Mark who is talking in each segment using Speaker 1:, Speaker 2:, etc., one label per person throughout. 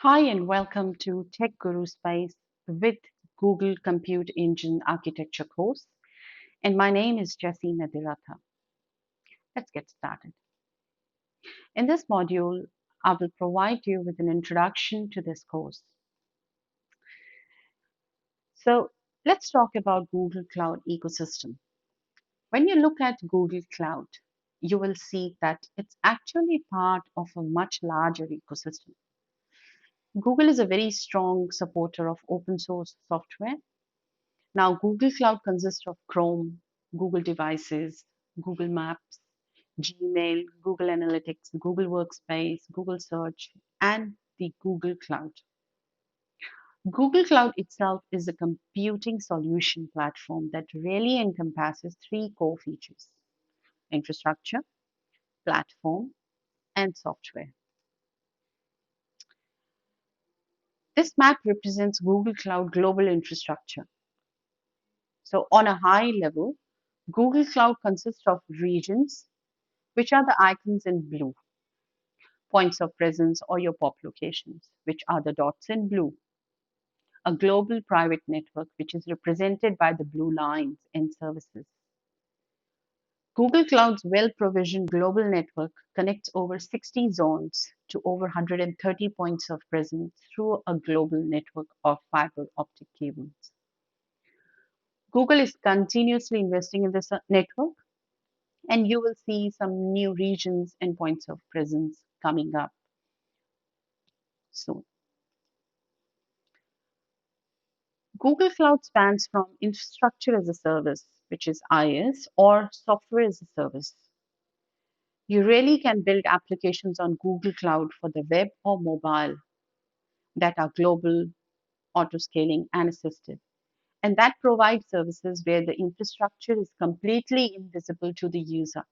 Speaker 1: Hi and welcome to Tech Guru Space with Google Compute Engine Architecture course. And my name is Jessie Nadiratha. Let's get started. In this module, I will provide you with an introduction to this course. So let's talk about Google Cloud ecosystem. When you look at Google Cloud, you will see that it's actually part of a much larger ecosystem. Google is a very strong supporter of open source software. Now, Google Cloud consists of Chrome, Google devices, Google Maps, Gmail, Google Analytics, Google Workspace, Google Search, and the Google Cloud. Google Cloud itself is a computing solution platform that really encompasses three core features: infrastructure, platform, and software. This map represents Google Cloud global infrastructure. So, on a high level, Google Cloud consists of regions, which are the icons in blue, points of presence or your POP locations, which are the dots in blue, a global private network, which is represented by the blue lines and services. Google Cloud's well-provisioned global network connects over 60 zones to over 130 points of presence through a global network of fiber optic cables. Google is continuously investing in this network, and you will see some new regions and points of presence coming up soon. Google Cloud spans from infrastructure as a service, which is IaaS, or software as a service. You really can build applications on Google Cloud for the web or mobile that are global, auto scaling, and assisted. And that provides services where the infrastructure is completely invisible to the user.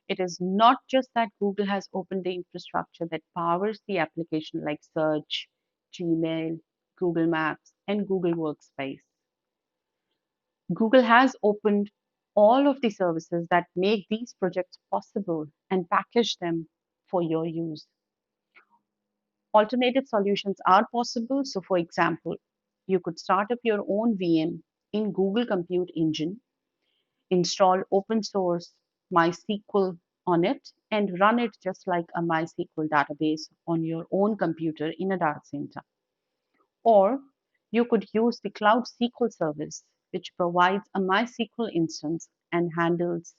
Speaker 1: It is not just that Google has opened the infrastructure that powers the application like Search, Gmail, Google Maps, and Google Workspace. Google has opened all of the services that make these projects possible and package them for your use. Alternative solutions are possible. So, for example, you could start up your own VM in Google Compute Engine, install open source MySQL on it, and run it just like a MySQL database on your own computer in a data center. Or you could use the Cloud SQL service, which provides a MySQL instance and handles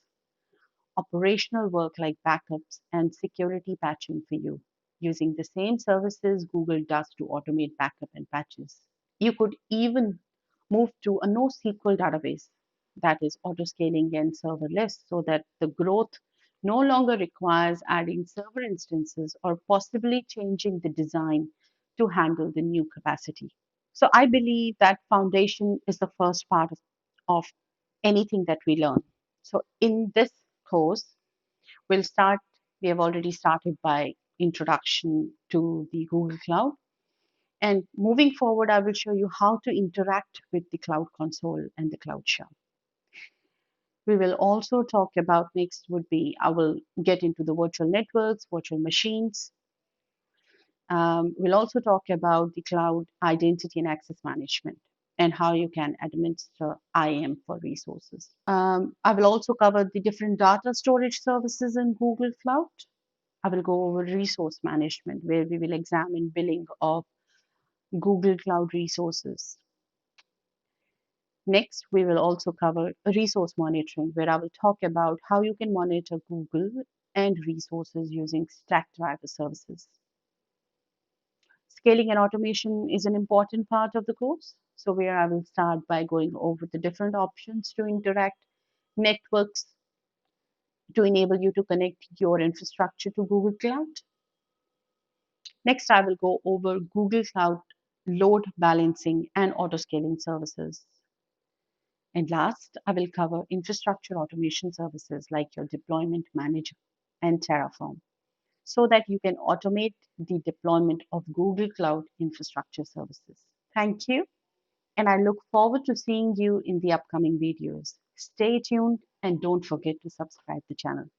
Speaker 1: operational work like backups and security patching for you using the same services Google does to automate backup and patches. You could even move to a NoSQL database that is auto-scaling and serverless so that the growth no longer requires adding server instances or possibly changing the design to handle the new capacity. So I believe that foundation is the first part of anything that we learn. So in this course, we'll start, we have already started by introduction to the Google Cloud. And moving forward, I will show you how to interact with the Cloud Console and the Cloud Shell. We will also talk about next would be, I will get into the virtual networks, virtual machines. We'll also talk about the cloud identity and access management and how you can administer IAM for resources. I will also cover the different data storage services in Google Cloud. I will go over resource management, where we will examine billing of Google Cloud resources. Next, we will also cover resource monitoring, where I will talk about how you can monitor Google and resources using Stackdriver services. Scaling and automation is an important part of the course. So where I will start by going over the different options to interact networks to enable you to connect your infrastructure to Google Cloud. Next, I will go over Google Cloud load balancing and auto scaling services. And last, I will cover infrastructure automation services like your deployment manager and Terraform so that you can automate the deployment of Google Cloud infrastructure services. Thank you, and I look forward to seeing you in the upcoming videos. Stay tuned and don't forget to subscribe the channel.